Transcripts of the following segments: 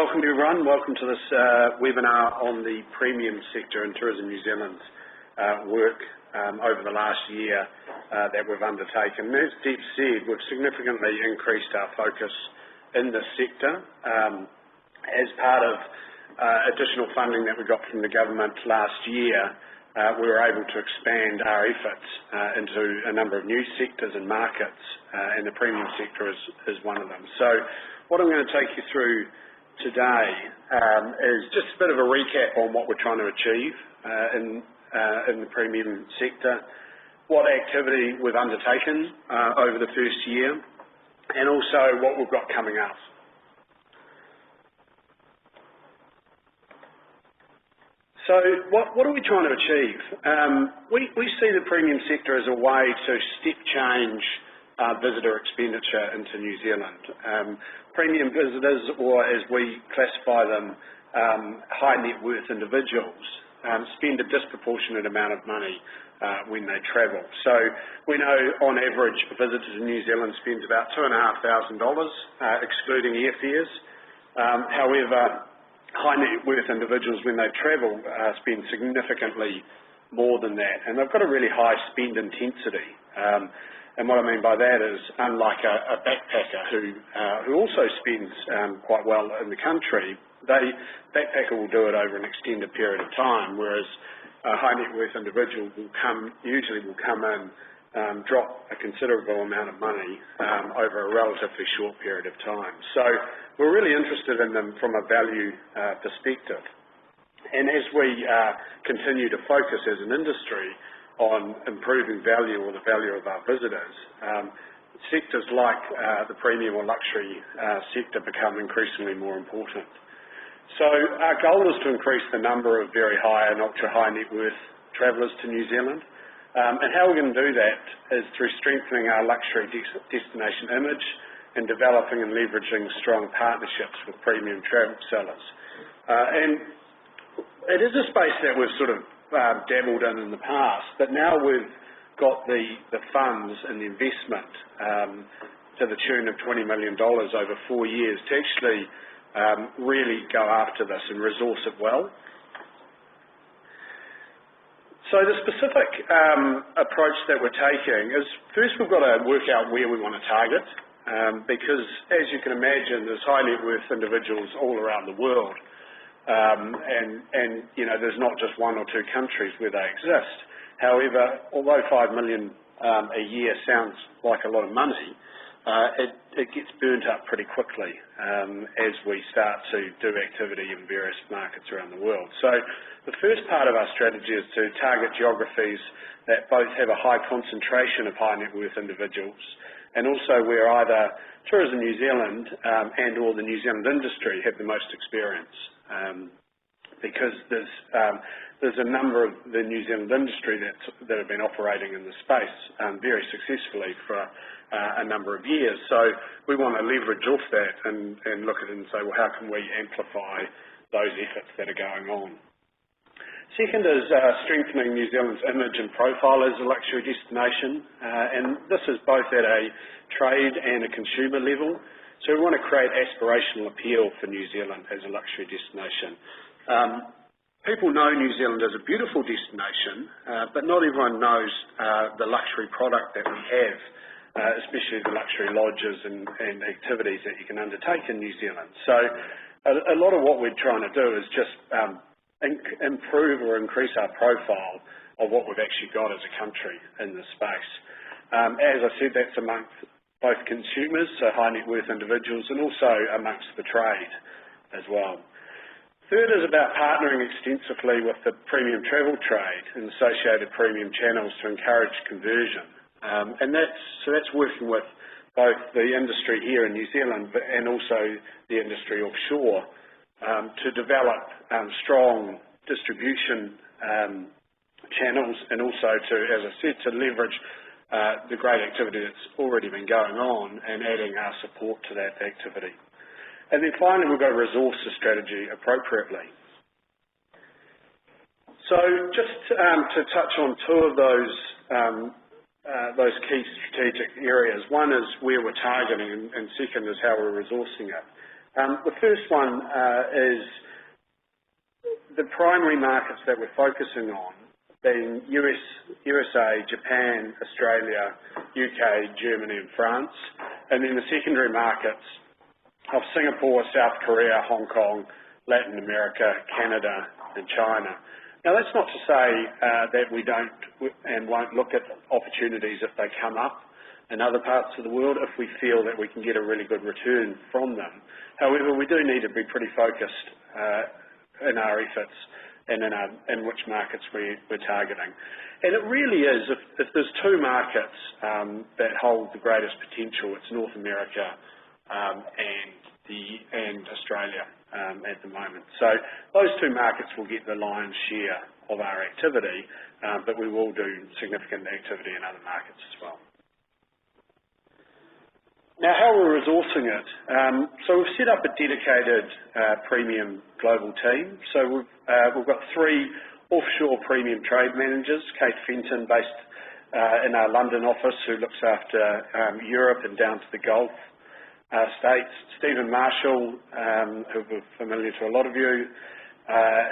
welcome everyone. Welcome to this webinar on the premium sector in Tourism New Zealand's work over the last year that we've undertaken. As Deb said, we've significantly increased our focus in this sector as part of additional funding that we got from the government last year. We were able to expand our efforts into a number of new sectors and markets, and the premium sector is one of them. So what I'm going to take you through today is just a bit of a recap on what we're trying to achieve in the premium sector, what activity we've undertaken over the first year, and also what we've got coming up. So what are we trying to achieve? We see the premium sector as a way to step change visitor expenditure into New Zealand. Premium visitors, or as we classify them, high net worth individuals, spend a disproportionate amount of money when they travel. So we know on average a visitor to New Zealand spends about $2,500 excluding airfares. However, high net worth individuals, when they travel, spend significantly more than that, and they've got a really high spend intensity. And what I mean by that is, unlike a backpacker who also spends quite well in the country, backpacker will do it over an extended period of time, whereas a high net worth individual usually will come in, drop a considerable amount of money over a relatively short period of time. So we're really interested in them from a value perspective. And as we continue to focus as an industry on improving value, or the value of our visitors, sectors like the premium or luxury sector become increasingly more important. So our goal is to increase the number of very high and ultra high net worth travellers to New Zealand. And how we're going to do that is through strengthening our luxury destination image and developing and leveraging strong partnerships with premium travel sellers. And it is a space that we've sort of dabbled in the past, but now we've got the funds and the investment to the tune of $20 million over 4 years to actually really go after this and resource it well. So the specific approach that we're taking is, first we've got to work out where we want to target, because as you can imagine, there's high net worth individuals all around the world, and you know, there's not just one or two countries where they exist. However, although $5 million a year sounds like a lot of money, it gets burnt up pretty quickly as we start to do activity in various markets around the world. So the first part of our strategy is to target geographies that both have a high concentration of high net worth individuals, and also where either Tourism New Zealand and or the New Zealand industry have the most experience. Because there's a number of the New Zealand industry that have been operating in the space very successfully for a number of years. So we want to leverage off that and look at it and say, well, how can we amplify those efforts that are going on? Second is strengthening New Zealand's image and profile as a luxury destination, and this is both at a trade and a consumer level. So we want to create aspirational appeal for New Zealand as a luxury destination. People know New Zealand as a beautiful destination, but not everyone knows the luxury product that we have, especially the luxury lodges and activities that you can undertake in New Zealand. So a lot of what we're trying to do is just improve or increase our profile of what we've actually got as a country in this space. As I said, that's amongst both consumers, so high net worth individuals, and also amongst the trade as well. Third is about partnering extensively with the premium travel trade and associated premium channels to encourage conversion. And that's working with both the industry here in New Zealand and also the industry offshore to develop strong distribution channels, and also to, as I said, to leverage the great activity that's already been going on and adding our support to that activity. And then finally, we've got to resource the strategy appropriately. So just to touch on two of those key strategic areas. One is where we're targeting, and second is how we're resourcing it. The first one is the primary markets that we're focusing on being USA, Japan, Australia, UK, Germany and France, and then the secondary markets of Singapore, South Korea, Hong Kong, Latin America, Canada and China. Now that's not to say that we don't and won't look at opportunities if they come up in other parts of the world if we feel that we can get a really good return from them. However, we do need to be pretty focused in our efforts and in which markets we're targeting. And it really is, if there's two markets that hold the greatest potential, it's North America and Australia at the moment. So those two markets will get the lion's share of our activity, but we will do significant activity in other markets as well. Now, how we're resourcing it. So we've set up a dedicated premium global team. So we've got 3 offshore premium trade managers, Kate Fenton based in our London office who looks after Europe and down to the Gulf states, Stephen Marshall, who are familiar to a lot of you,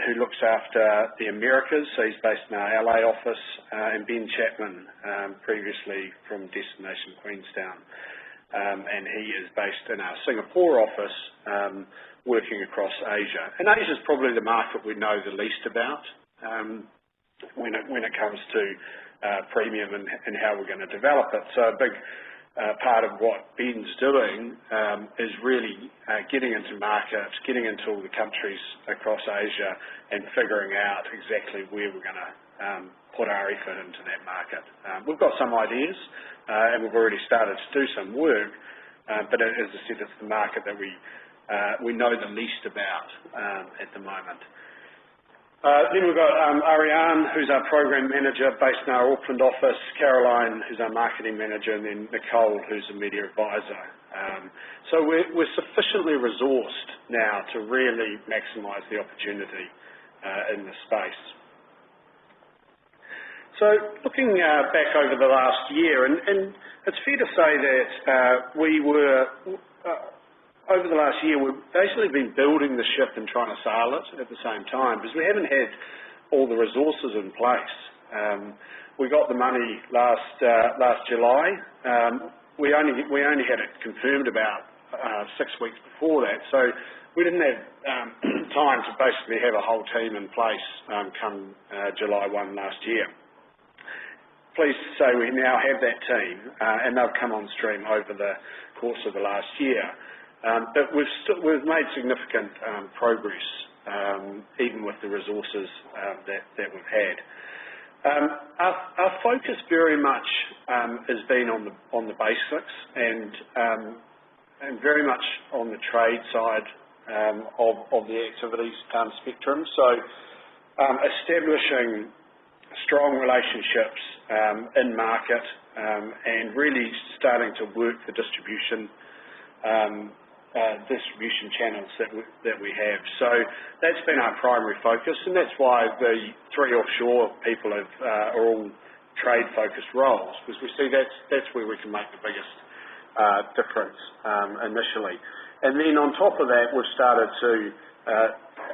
who looks after the Americas, so he's based in our LA office, and Ben Chapman, previously from Destination Queenstown. And he is based in our Singapore office, working across Asia. And Asia is probably the market we know the least about when it comes to premium and how we're going to develop it. So a big part of what Ben's doing is really getting into markets, getting into all the countries across Asia and figuring out exactly where we're going to put our effort into that market. We've got some ideas and we've already started to do some work, but as I said, it's the market that we know the least about at the moment. Then we've got Ariane, who's our program manager based in our Auckland office, Caroline, who's our marketing manager, and then Nicole, who's a media advisor. So we're sufficiently resourced now to really maximise the opportunity in the space. So looking back over the last year, and it's fair to say that we were, over the last year, we've basically been building the ship and trying to sail it at the same time because we haven't had all the resources in place. We got the money last July. We only had it confirmed about 6 weeks before that, so we didn't have time to basically have a whole team in place come July 1 last year. Pleased to say we now have that team and they've come on stream over the course of the last year. But we've made significant progress even with the resources that we've had. Our focus very much has been on the basics and very much on the trade side of the activities spectrum. So establishing strong relationships in market and really starting to work the distribution channels that we have. So that's been our primary focus, and that's why the 3 offshore people are all trade-focused roles, because we see that's where we can make the biggest difference initially. And then on top of that, we've started to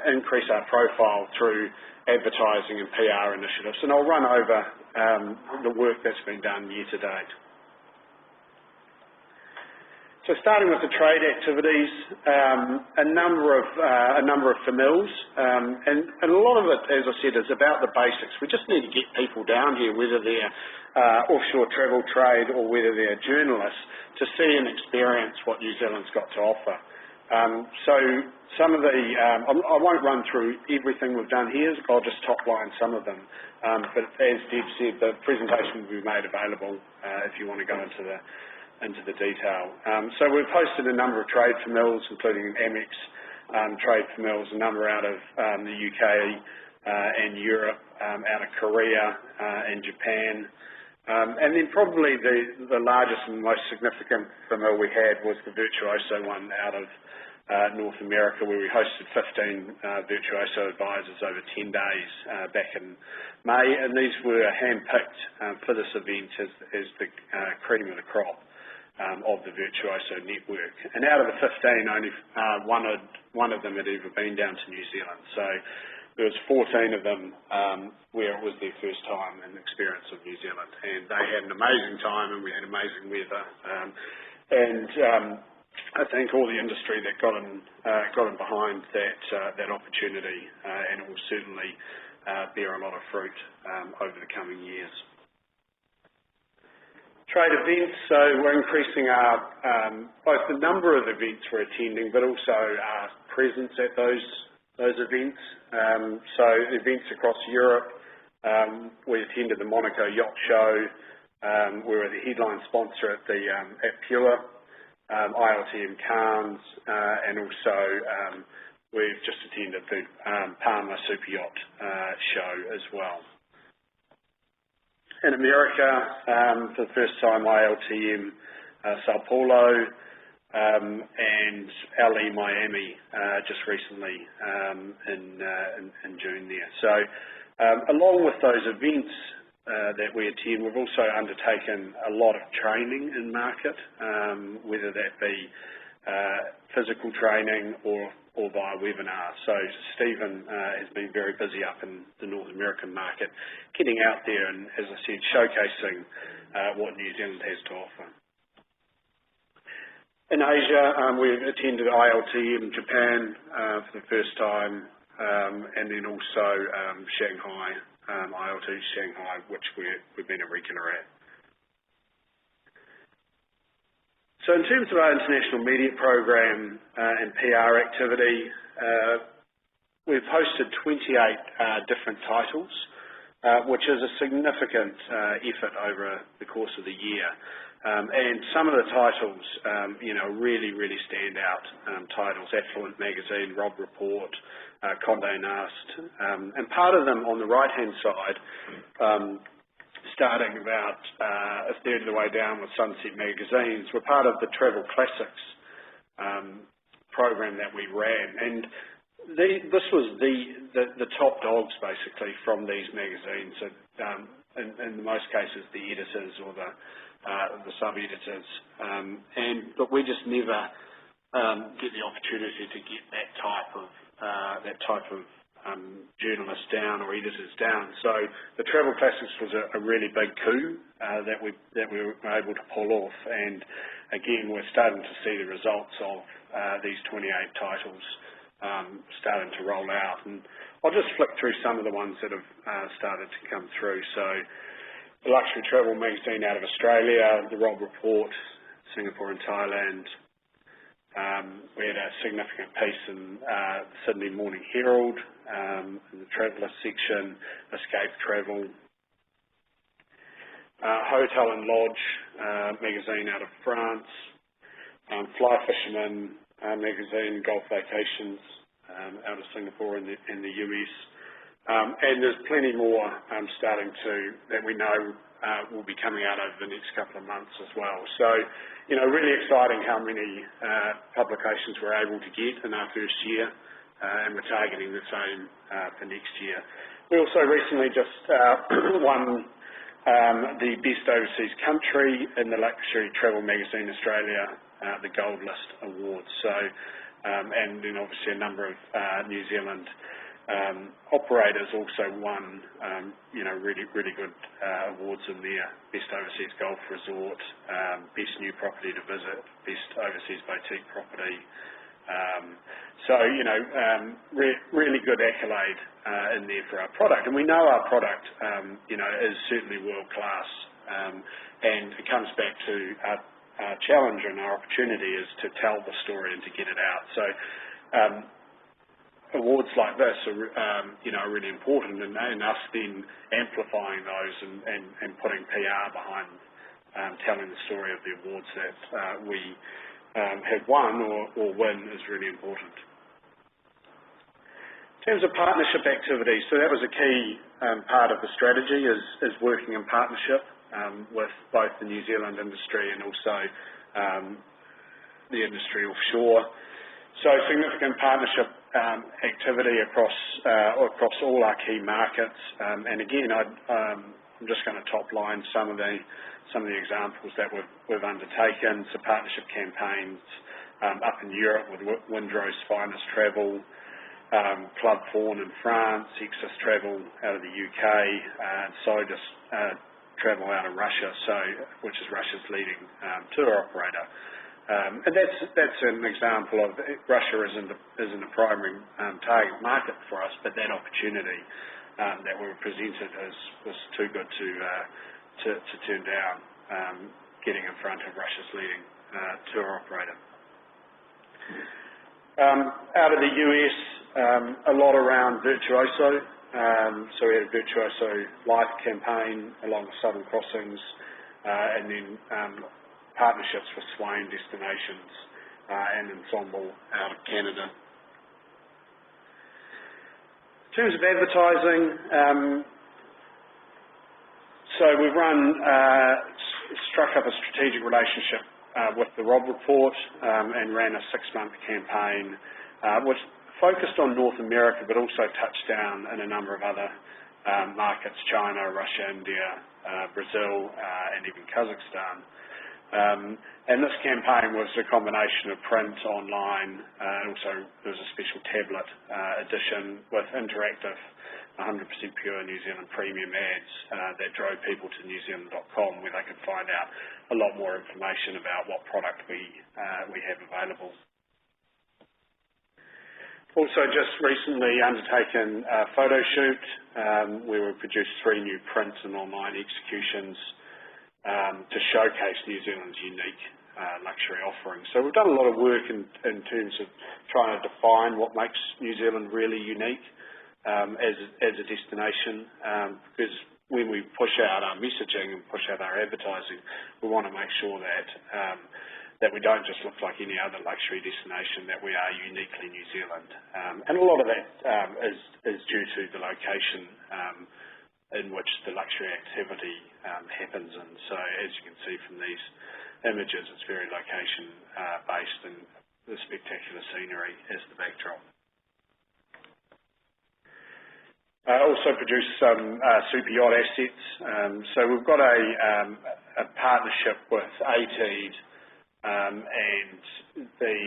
increase our profile through advertising and PR initiatives, and I'll run over the work that's been done year to date. So starting with the trade activities, a number of FMILs, and a lot of it, as I said, is about the basics. We just need to get people down here, whether they're offshore travel trade or whether they're journalists, to see and experience what New Zealand's got to offer. So some of the, I won't run through everything we've done here, I'll just top line some of them. But as Deb said, the presentation will be made available if you want to go into the detail. So we've hosted a number of trade FMILs, including Amex trade FMILs, a number out of the UK and Europe, out of Korea and Japan. And then probably the largest and most significant FMIL we had was the Virtuoso one out of North America, where we hosted 15 Virtuoso advisors over 10 days back in May, and these were handpicked for this event as the cream of the crop. of the Virtuoso network. And out of the 15, only one of them had ever been down to New Zealand. So there was 14 of them where it was their first time and experience of New Zealand. And they had an amazing time, and we had amazing weather. I thank all the industry that got in behind that opportunity, and it will certainly bear a lot of fruit over the coming years. Trade events, so we're increasing our both the number of events we're attending, but also our presence at those events. So events across Europe, we attended the Monaco Yacht Show. We were the headline sponsor at Pure, ILTM Cairns, and also we've just attended the Palma Super Yacht Show as well. In America, for the first time, ILTM Sao Paulo, and LE Miami just recently in June there. So along with those events that we attend, we've also undertaken a lot of training in market, whether that be physical training or via webinars. So Stephen has been very busy up in the North American market, getting out there and, as I said, showcasing what New Zealand has to offer. In Asia, we attended ILTM Japan for the first time, and then also Shanghai, ILT Shanghai, which we've been a regular at. So in terms of our international media program and PR activity, we've hosted 28 different titles, which is a significant effort over the course of the year. And some of the titles, really stand out titles: Affluent Magazine, Rob Report, Condé Nast, and part of them on the right-hand side, starting about a third of the way down with Sunset Magazines, were part of the Travel Classics program that we ran. And this was the top dogs, basically, from these magazines. So, in most cases, the editors or the sub-editors. But we just never get the opportunity to get that type of journalists down or editors down. So the Travel Classics was a really big coup that we were able to pull off, and again we're starting to see the results of these 28 titles starting to roll out. And I'll just flick through some of the ones that have started to come through. So the Luxury Travel Magazine out of Australia, the Rob Report, Singapore and Thailand. We had a significant piece in the Sydney Morning Herald, in the Traveller section, Escape Travel. Hotel and Lodge magazine out of France, Fly Fisherman magazine, Gulf Vacations out of Singapore and the US. And there's plenty more that we know will be coming out over the next couple of months as well. So, really exciting how many publications we're able to get in our first year, and we're targeting the same for next year. We also recently just won the Best Overseas Country in the Luxury Travel Magazine Australia, the Gold List Awards. So, and then obviously a number of New Zealand operators also won, really good awards in there: Best Overseas Golf Resort, Best New Property to Visit, Best Overseas Boutique Property. Really good accolade in there for our product. And we know our product, is certainly world class. And it comes back to our challenge and our opportunity is to tell the story and to get it out. So, awards like this are really important, and us then amplifying those and putting PR behind telling the story of the awards that we have won or win is really important. In terms of partnership activities, so that was a key part of the strategy is working in partnership with both the New Zealand industry and also the industry offshore. So significant partnership activity across all our key markets. And again, I'm just going to top line some of the examples that we've undertaken. So partnership campaigns up in Europe with Windrow's Finest Travel, Club Fawn in France, Excess Travel out of the UK, and Sodus Travel out of Russia, which is Russia's leading tour operator. And that's an example of Russia isn't a primary target market for us, but that opportunity that we were presented was too good to turn down, getting in front of Russia's leading tour operator. Out of the US, a lot around Virtuoso. So we had a Virtuoso Life campaign along the Southern Crossings, and then partnerships with Swain Destinations and Ensemble out of Canada. In terms of advertising, so we've struck up a strategic relationship with the Rob Report and ran a 6-month campaign which focused on North America but also touched down in a number of other markets, China, Russia, India, Brazil and even Kazakhstan. And this campaign was a combination of print, online, and also there was a special tablet edition with interactive 100% pure New Zealand premium ads that drove people to newzealand.com where they could find out a lot more information about what product we have available. Also just recently undertaken a photo shoot where we produced 3 new print and online executions to showcase New Zealand's unique luxury offering. So we've done a lot of work in terms of trying to define what makes New Zealand really unique as a destination, because when we push out our messaging and push out our advertising, we want to make sure that we don't just look like any other luxury destination, that we are uniquely New Zealand. And a lot of that is due to the location in which the luxury activity happens in. So as you can see from these images, it's very location based and the spectacular scenery as the backdrop. Also produced some super yacht assets. So we've got a partnership with ATEED and the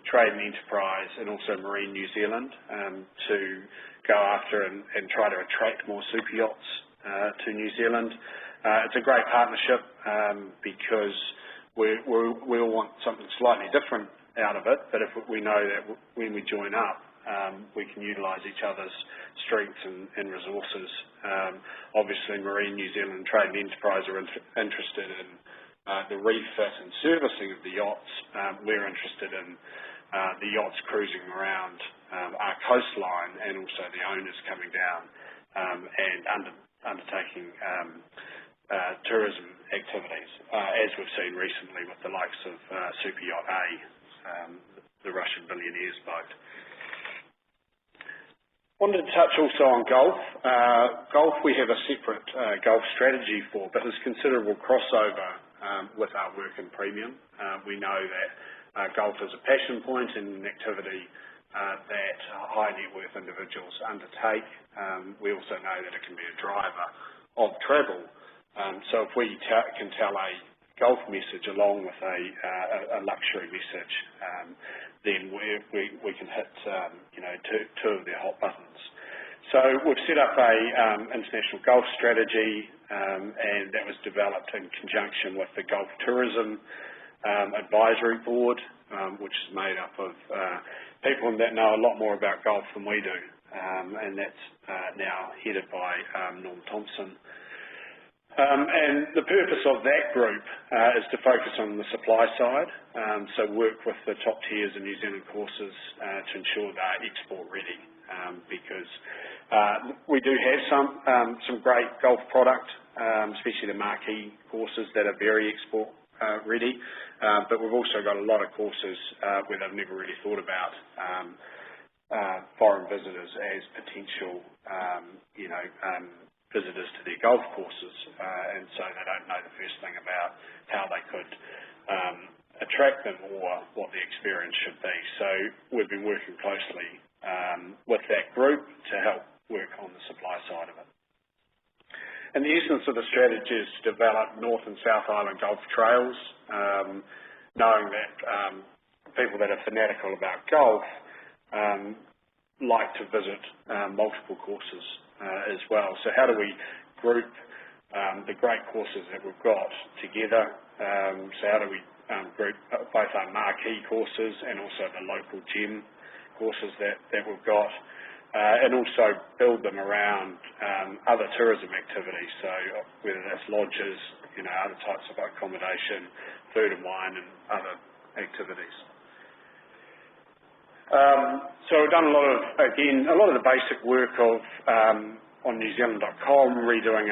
Trade and Enterprise and also Marine New Zealand to go after and try to attract more super yachts to New Zealand. It's a great partnership because we all want something slightly different out of it, but if we know that when we join up, we can utilise each other's strengths and resources. Obviously, Marine New Zealand Trade and Enterprise are interested in the refit and servicing of the yachts. We're interested in the yachts cruising around our coastline and also the owners coming down and undertaking tourism activities, as we've seen recently with the likes of Super Yacht A, the Russian billionaire's boat. Wanted to touch also on golf. Golf we have a separate golf strategy for, but there's considerable crossover with our work in premium. We know that golf is a passion point and an activity that high net worth individuals undertake. We also know that it can be a driver of travel. So if we can tell a golf message along with a luxury message, then we can hit two of their hot buttons. So we've set up a international golf strategy, and that was developed in conjunction with the Golf Tourism Advisory Board, which is made up of people that know a lot more about golf than we do, and that's now headed by Norm Thompson. And the purpose of that group is to focus on the supply side, so work with the top tiers of New Zealand courses to ensure they're export ready, because we do have some great golf product, especially the marquee courses that are very export ready, but we've also got a lot of courses where they've never really thought about foreign visitors as potential, visitors to their golf courses, and so they don't know the first thing about how they could attract them or what the experience should be. So we've been working closely with that group to help work on the supply side of it. In the essence of the strategy is to develop North and South Island golf trails, knowing that people that are fanatical about golf like to visit multiple courses as well. So how do we group the great courses that we've got together? So how do we group both our marquee courses and also the local gem courses that we've got, and also build them around other tourism activities, so whether that's lodges, other types of accommodation, food and wine and other activities. So we've done a lot of the basic work of on newzealand.com, redoing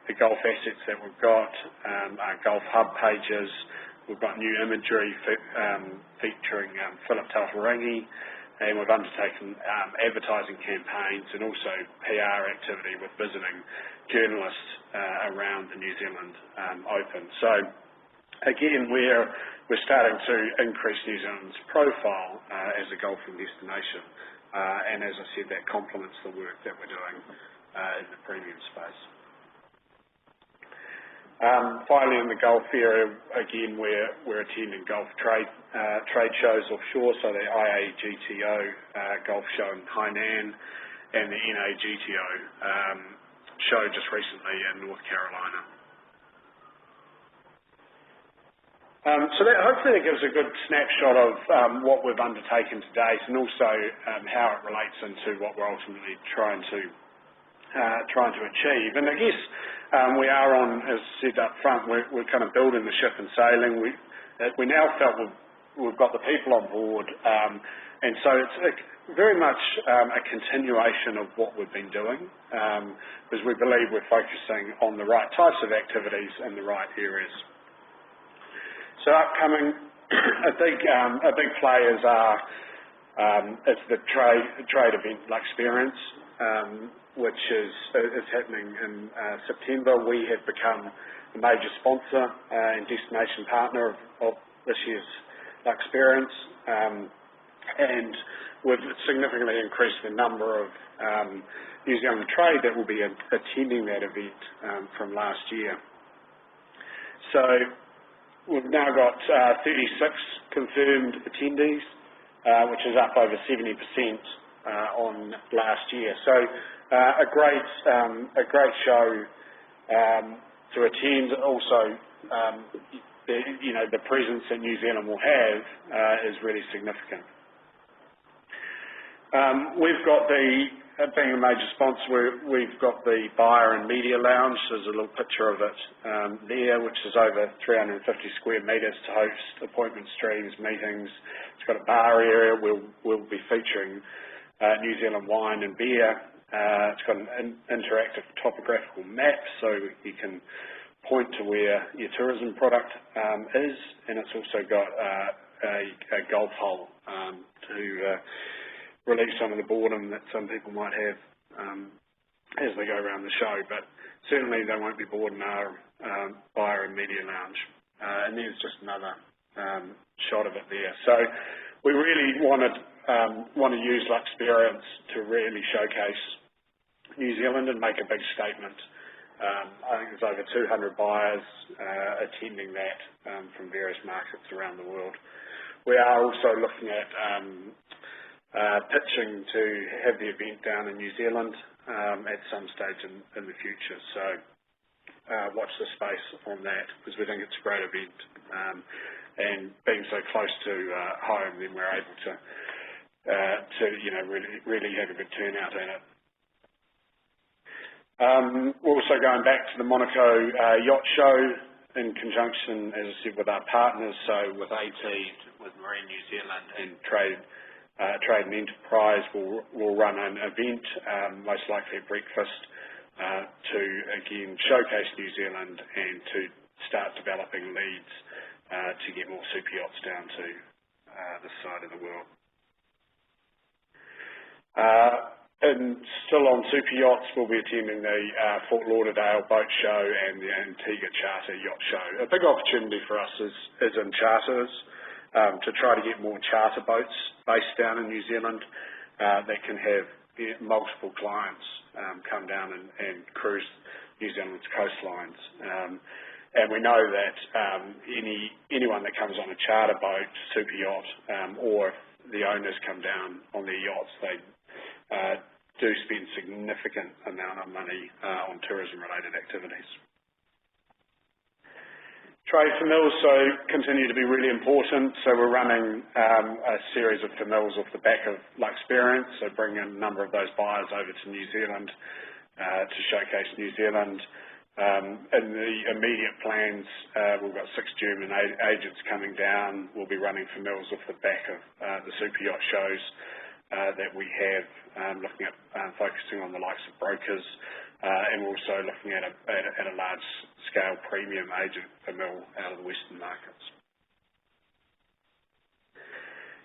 the golf assets that we've got, our golf hub pages. We've got new imagery featuring Philip Taufarangi, and we've undertaken advertising campaigns and also PR activity with visiting journalists around the New Zealand Open. So again, we're starting to increase New Zealand's profile as a golfing destination, and as I said, that complements the work that we're doing in the premium space. Finally, in the golf area, again, we're attending golf trade shows offshore, so the IAGTO golf show in Hainan and the NAGTO show just recently in North Carolina. So that hopefully that gives a good snapshot of what we've undertaken to date, and also how it relates into what we're ultimately trying to achieve. And I guess we are on, as said up front, we're kind of building the ship and sailing. We now felt we've got the people on board, and so it's very much a continuation of what we've been doing, because we believe we're focusing on the right types of activities in the right areas. So upcoming, a big players are it's the trade event Luxperience, which is happening in September. We have become a major sponsor and destination partner of this year's Luxperience, and we've significantly increased the number of New Zealand trade that will be attending that event from last year. So we've now got 36 confirmed attendees, which is up over 70% on last year. So a great show to attend. Also, the presence that New Zealand will have is really significant. We've got being a major sponsor, we've got the Buyer and Media Lounge. There's a little picture of it there, which is over 350 square metres to host appointment streams, meetings. It's got a bar area. We'll be featuring New Zealand wine and beer. It's got an interactive topographical map, so you can point to where your tourism product is, and it's also got a golf hole to relieve some of the boredom that some people might have as they go around the show, but certainly they won't be bored in our Buyer and Media Lounge. And there's just another shot of it there. So we really want to use Luxperience to really showcase New Zealand and make a big statement. I think there's over 200 buyers attending that from various markets around the world. We are also looking at pitching to have the event down in New Zealand at some stage in the future. So watch the space on that, because we think it's a great event, and being so close to home, then we're able to really have a good turnout in it. We're also going back to the Monaco Yacht Show in conjunction, as I said, with our partners, so with AT, with Marine New Zealand and Trade and Enterprise. Will run an event, most likely a breakfast, to again showcase New Zealand and to start developing leads to get more super yachts down to this side of the world. And still on super yachts, we'll be attending the Fort Lauderdale Boat Show and the Antigua Charter Yacht Show. A big opportunity for us is in charters, to try to get more charter boats based down in New Zealand that can have multiple clients come down and cruise New Zealand's coastlines. And we know that anyone that comes on a charter boat, super yacht, or if the owners come down on their yachts, they do spend significant amount of money on tourism-related activities. Trade for mills continue to be really important. So we're running a series of for mills off the back of Luxperience, so bringing a number of those buyers over to New Zealand to showcase New Zealand. In the immediate plans, we've got 6 German agents coming down. We'll be running for mills off the back of the super yacht shows that we have, looking at focusing on the likes of brokers, and also looking at a large-scale premium agent for mill out of the Western markets.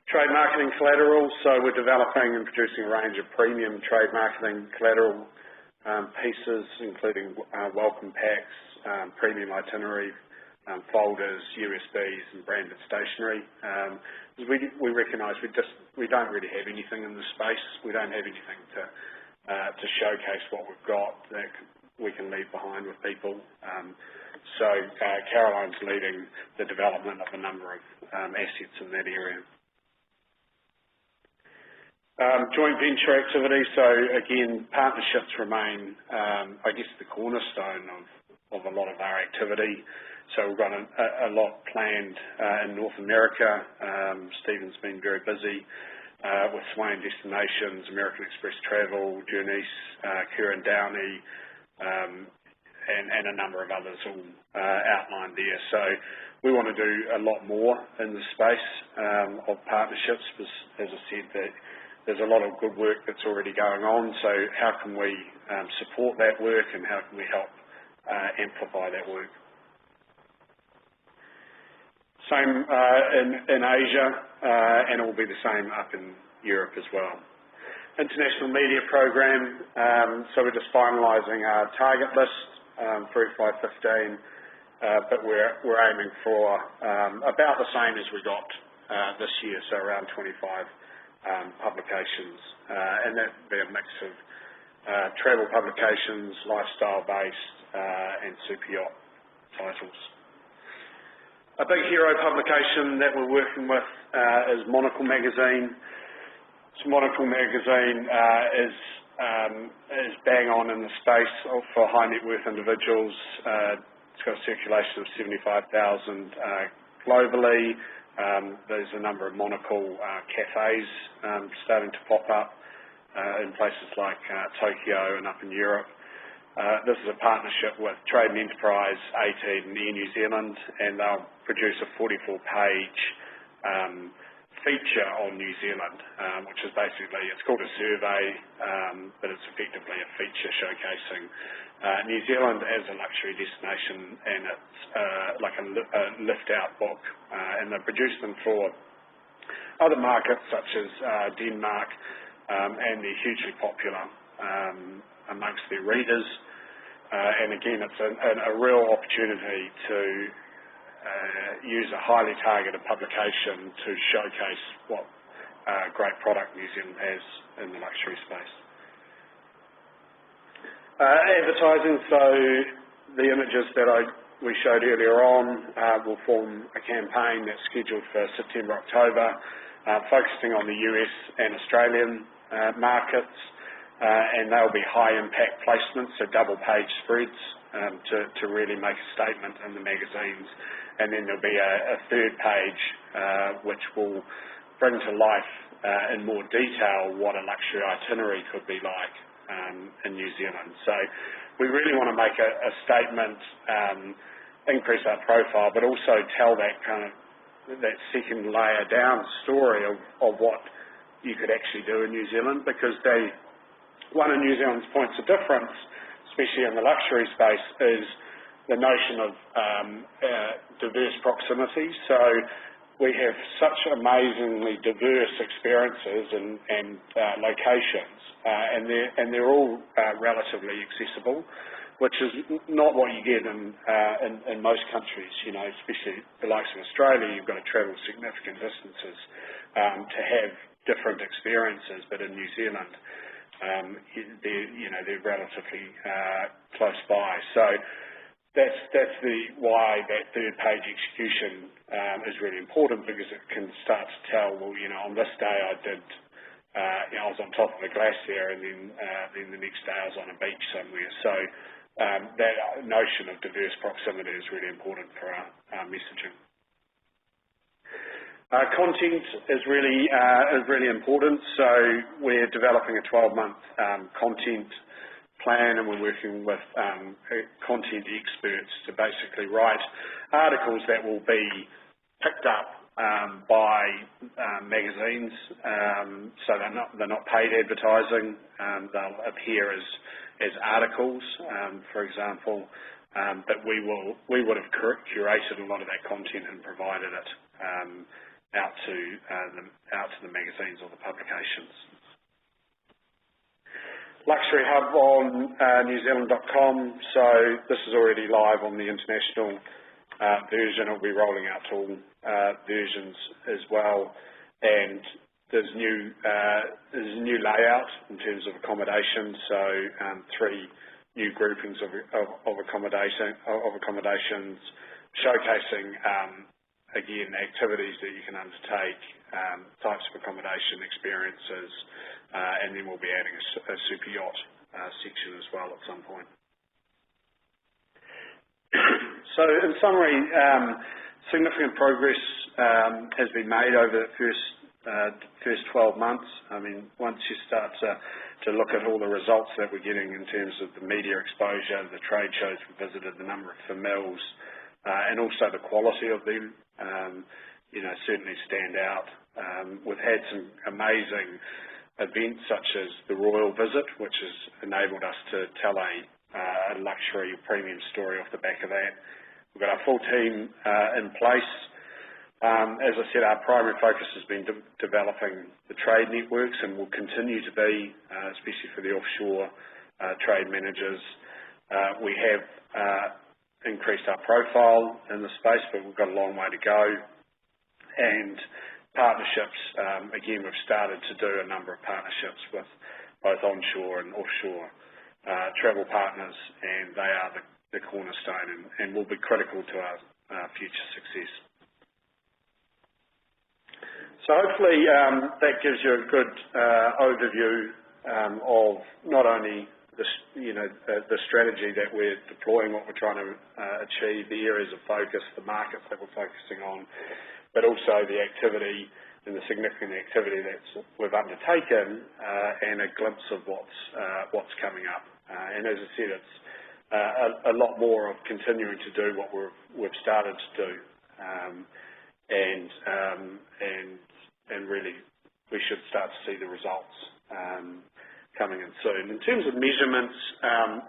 Trade marketing collateral, so we're developing and producing a range of premium trade marketing collateral pieces, including welcome packs, premium itinerary, folders, USBs, and branded stationery. We recognise we don't really have anything in this space. We don't have anything to showcase what we've got that we can leave behind with people. So Caroline's leading the development of a number of assets in that area. Joint venture activity, so again, partnerships remain, I guess, the cornerstone of a lot of our activity. So we've got a lot planned in North America. Stephen's been very busy with Swain Destinations, American Express Travel, Journeys, Kieran Downey, and a number of others all outlined there. So we want to do a lot more in the space of partnerships, because, as I said, there's a lot of good work that's already going on. So how can we support that work, and how can we help amplify that work? Same in Asia, and it will be the same up in Europe as well. International media program, so we're just finalising our target list for FY15, but we're aiming for about the same as we got this year, so around 25 publications, and that would be a mix of travel publications, lifestyle-based, and super yacht titles. A big hero publication that we're working with is Monocle Magazine. So Monocle Magazine is bang on in the space for high net worth individuals. It's got a circulation of 75,000 globally. There's a number of Monocle cafes starting to pop up in places like Tokyo and up in Europe. This is a partnership with Trade and Enterprise, 18 and Air New Zealand, and they'll produce a 44-page feature on New Zealand, which is basically, it's called a survey, but it's effectively a feature showcasing New Zealand as a luxury destination, and it's like a lift-out book, and they produce them for other markets such as Denmark, and they're hugely popular amongst their readers. And again, it's a real opportunity to use a highly targeted publication to showcase what great product New Zealand has in the luxury space. Advertising, so the images that we showed earlier on will form a campaign that's scheduled for September, October, focusing on the US and Australian markets. And they'll be high impact placements, so double page spreads to really make a statement in the magazines. And then there'll be a third page which will bring to life in more detail what a luxury itinerary could be like in New Zealand. So we really want to make a statement, increase our profile, but also tell that that second layer down story of what you could actually do in New Zealand, because one of New Zealand's points of difference, especially in the luxury space, is the notion of diverse proximity. So we have such amazingly diverse experiences and locations, and they're all relatively accessible, which is not what you get in most countries. You know, especially the likes of Australia, you've got to travel significant distances to have different experiences, but in New Zealand, they're relatively close by. So that's why that third page execution is really important, because it can start to tell, well, on this day I did, I was on top of a glacier, and then the next day I was on a beach somewhere. So that notion of diverse proximity is really important for our messaging. Content is really important. So we're developing a 12-month content plan, and we're working with content experts to basically write articles that will be picked up by magazines. So they're not paid advertising. They'll appear as articles, for example. But we would have curated a lot of that content and provided it out to the magazines or the publications. Luxury Hub on newzealand.com. So this is already live on the international version. It'll be rolling out to all versions as well. And there's a new layout in terms of accommodation. So 3 new groupings of accommodations, showcasing again activities that you can undertake, types of accommodation experiences, and then we'll be adding a super yacht section as well at some point. So in summary, significant progress has been made over the first 12 months. I mean, once you start to look at all the results that we're getting in terms of the media exposure, the trade shows we visited, the number of familiars, and also the quality of them, certainly stand out. We've had some amazing events such as the Royal Visit, which has enabled us to tell a luxury premium story off the back of that. We've got our full team in place. As I said, our primary focus has been developing the trade networks, and will continue to be, especially for the offshore trade managers. We have increased our profile in the space, but we've got a long way to go. And partnerships, again, we've started to do a number of partnerships with both onshore and offshore travel partners, and they are the cornerstone and will be critical to our future success. So hopefully that gives you a good overview of not only the strategy that we're deploying, what we're trying to achieve, the areas of focus, the markets that we're focusing on, but also the activity and the significant activity that we've undertaken, and a glimpse of what's coming up. And as I said, it's a lot more of continuing to do what we've started to do, and really we should start to see the results coming in soon. In terms of measurements,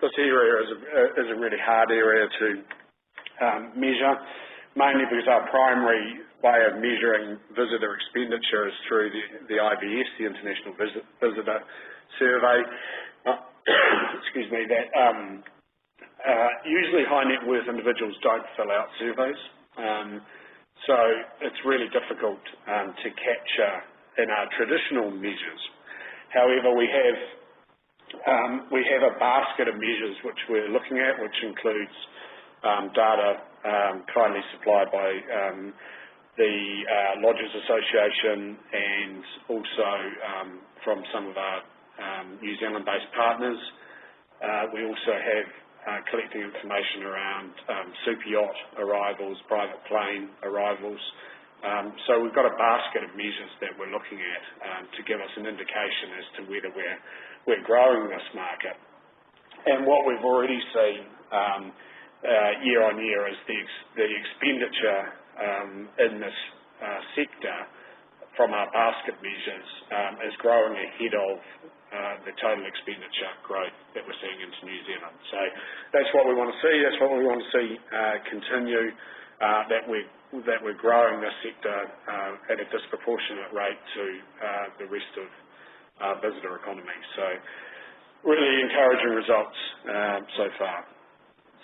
this area is a really hard area to measure, mainly because our primary way of measuring visitor expenditure is through the IVS, the International Visitor Survey. Excuse me, that usually high net worth individuals don't fill out surveys. So it's really difficult to capture in our traditional measures. However, we have a basket of measures which we're looking at, which includes data kindly supplied by the Lodges Association, and also from some of our New Zealand-based partners. We also have collecting information around super yacht arrivals, private plane arrivals. So we've got a basket of measures that we're looking at to give us an indication as to whether we're growing this market. And what we've already seen year on year is the expenditure in this sector from our basket measures is growing ahead of the total expenditure growth that we're seeing into New Zealand. So that's what we want to see. That's what we want to see continue, that we're growing this sector at a disproportionate rate to the rest of visitor economy. So really encouraging results so far.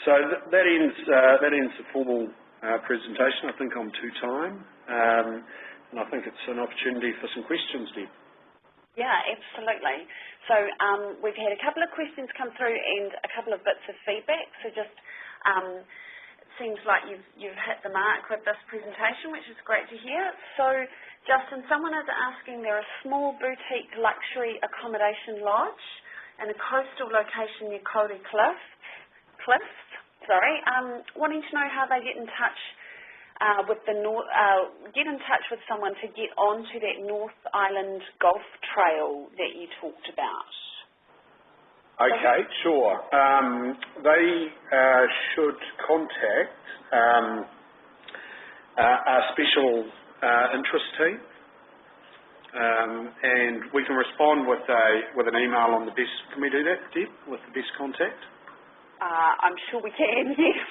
So that ends the formal presentation. I think I'm to time, and I think it's an opportunity for some questions, Deb. Yeah, absolutely. So we've had a couple of questions come through and a couple of bits of feedback. So just it seems like you've hit the mark with this presentation, which is great to hear. So Justin, someone is asking, they're a small boutique luxury accommodation lodge in a coastal location near Kauri Cliffs, wanting to know how they get in touch get in touch with someone to get onto that North Island Golf Trail that you talked about. Okay, sure. They should contact a special interest team, and we can respond with an email on the best. Can we do that, Deb, with the best contact? I'm sure we can, yes.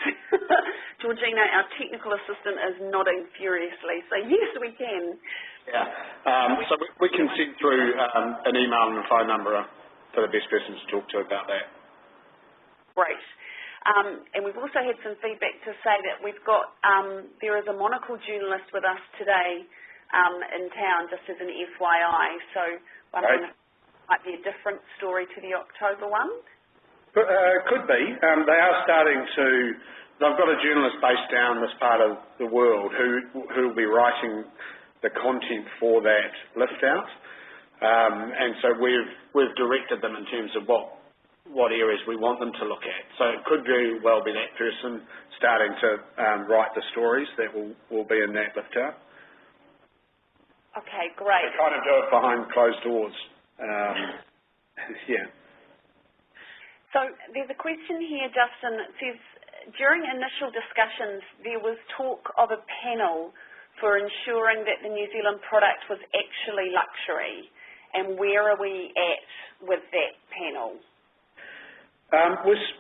Georgina, our technical assistant, is nodding furiously, so yes, we can. Yeah. So we can send through an email and a phone number for the best person to talk to about that. Great. And we've also had some feedback to say that we've got, there is a monocle journalist with us today in town, just as an FYI, so wondering if it might be a different story to the October one. Could be. They are starting to. They've got a journalist based down this part of the world who will be writing the content for that lift out, and so we've directed them in terms of what areas we want them to look at. So it could very well be that person starting to write the stories that will be in that lift out. Okay, great. They kind of do it behind closed doors. Yeah. So there's a question here, Justin, that says, during initial discussions, there was talk of a panel for ensuring that the New Zealand product was actually luxury. And where are we at with that panel?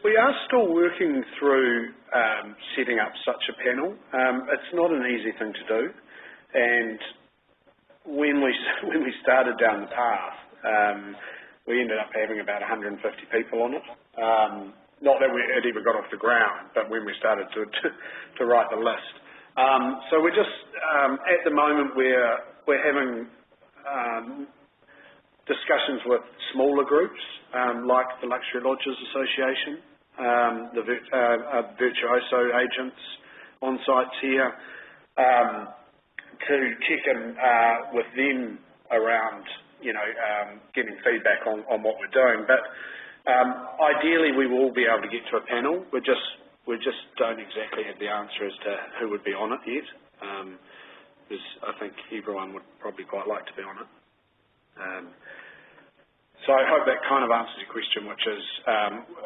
We are still working through setting up such a panel. It's not an easy thing to do. And when we started down the path, we ended up having about 150 people on it. Not that it ever got off the ground, but when we started to write the list. So we're just, at the moment, we're having discussions with smaller groups, like the Luxury Lodges Association, the Virtuoso agents on sites here, to check in with them around getting feedback on what we're doing. But ideally we will be able to get to a panel. We just don't exactly have the answer as to who would be on it yet. Because I think everyone would probably quite like to be on it. So I hope that kind of answers your question, which is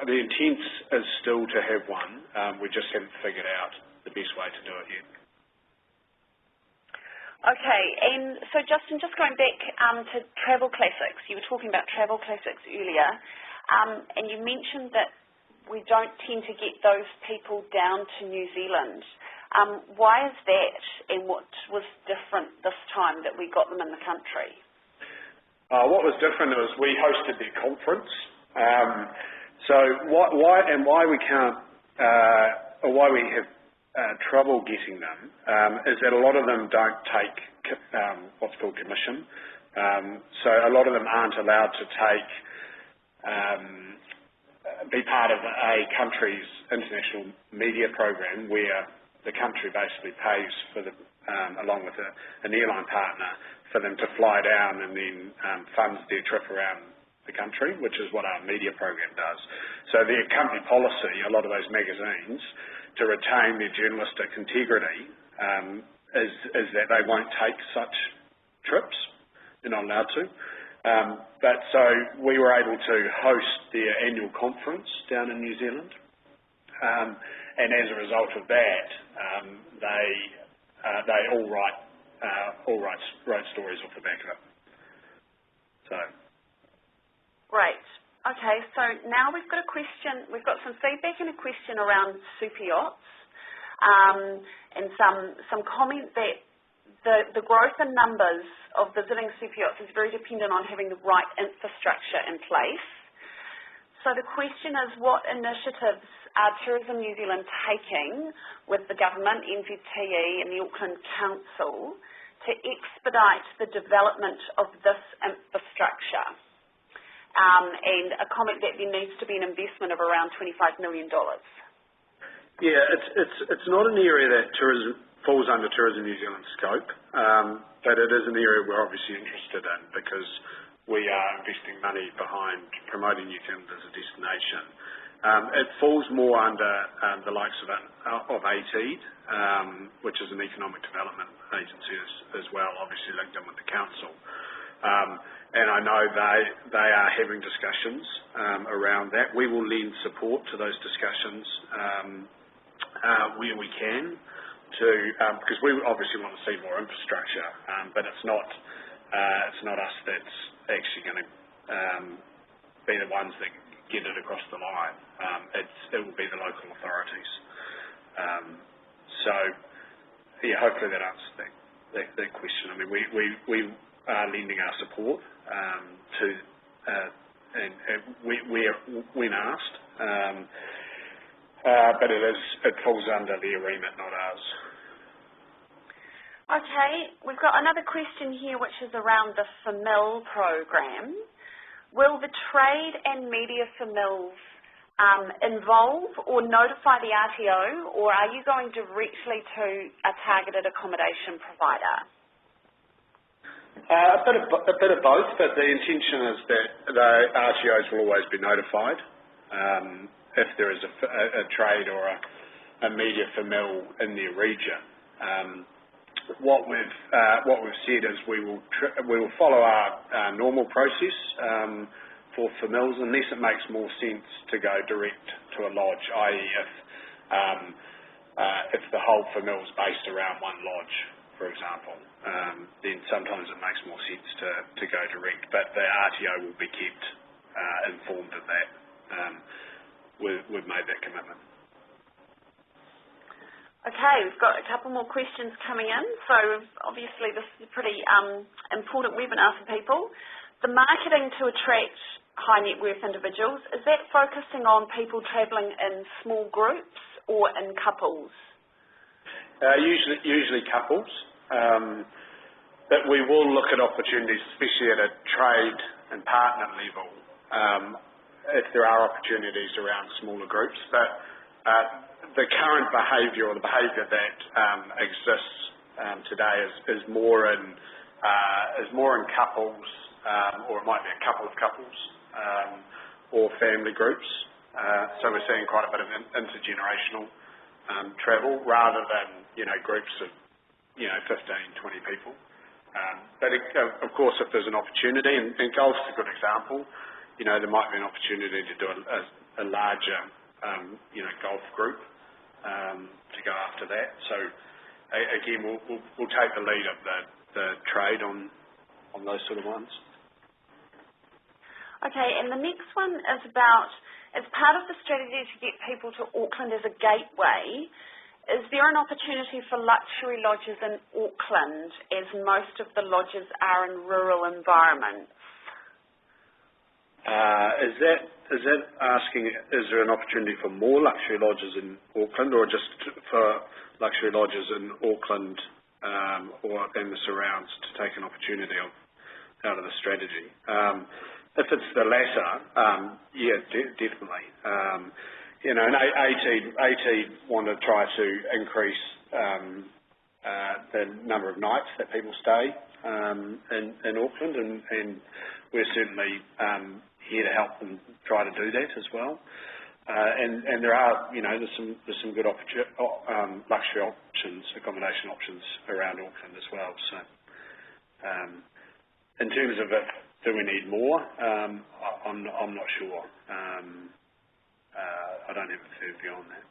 the intent is still to have one. We just haven't figured out the best way to do it yet. Okay, and so Justin, just going back to Travel Classics, you were talking about Travel Classics earlier, and you mentioned that we don't tend to get those people down to New Zealand. Why is that, and what was different this time that we got them in the country? What was different was we hosted their conference. So why we can't, or why we have trouble getting them is that a lot of them don't take what's called commission. So a lot of them aren't allowed to be part of a country's international media program where the country basically pays for along with an airline partner for them to fly down and then funds their trip around the country, which is what our media program does. So their company policy, a lot of those magazines, to retain their journalistic integrity is that they won't take such trips. They're not allowed to. But so we were able to host their annual conference down in New Zealand. And as a result of that, they all wrote stories off the back of it. So. Great. Okay, so now we've got a question, we've got some feedback and a question around super yachts, and some comment that the growth in numbers of visiting super yachts is very dependent on having the right infrastructure in place. So the question is, what initiatives are Tourism New Zealand taking with the government, NZTE and the Auckland Council to to expedite the development of this infrastructure. And a comment that there needs to be an investment of around $25 million. Yeah, it's not an area that falls under Tourism New Zealand's scope, but it is an area we're obviously interested in because we are investing money behind promoting New Zealand as a destination. It falls more under the likes of ATEED, which is an economic development agency as well, obviously linked in with the council. And I know they are having discussions around that. We will lend support to those discussions where we can, because we obviously want to see more infrastructure, but it's not us that's actually going to be the ones that get it across the line. It will be the local authorities. So, yeah, hopefully that answers that question. I mean, we are lending our support to, and when asked, but it falls under their remit, not ours. Okay, we've got another question here which is around the FMIL program. Will the trade and media FMILs involve or notify the RTO, or are you going directly to a targeted accommodation provider? A bit of both, but the intention is that the RTOs will always be notified if there is a trade or a media FMIL in their region. What we've said is we will follow our normal process for FMILs unless it makes more sense to go direct to a lodge, i.e. if the whole FMIL is based around one lodge, for example, then sometimes it makes more sense to go direct, but the RTO will be kept informed of that. We've made that commitment. Okay, we've got a couple more questions coming in. So obviously this is a pretty important webinar for people. The marketing to attract high net worth individuals, is that focusing on people travelling in small groups or in couples? Usually couples, but we will look at opportunities, especially at a trade and partner level, if there are opportunities around smaller groups. But the current behaviour, or the behaviour that exists today, is more in couples, or it might be a couple of couples, or family groups. So we're seeing quite a bit of intergenerational travel rather than groups of 15, 20 people. But of course, if there's an opportunity, and golf's a good example, there might be an opportunity to do a larger golf group to go after that. So again, we'll take the lead of the trade on those sort of ones. Okay, and the next one is about, as part of the strategy to get people to Auckland as a gateway, is there an opportunity for luxury lodges in Auckland, as most of the lodges are in rural environments? Is that asking, is there an opportunity for more luxury lodges in Auckland, or just for luxury lodges in Auckland or in the surrounds to take an opportunity out of the strategy? If it's the latter, yeah, definitely. And ATEED want to try to increase the number of nights that people stay in Auckland, and we're certainly here to help them try to do that as well. And there are, there's some good luxury options, accommodation options around Auckland as well. So, in terms of it, do we need more? I'm not sure. I don't have a fair view on that.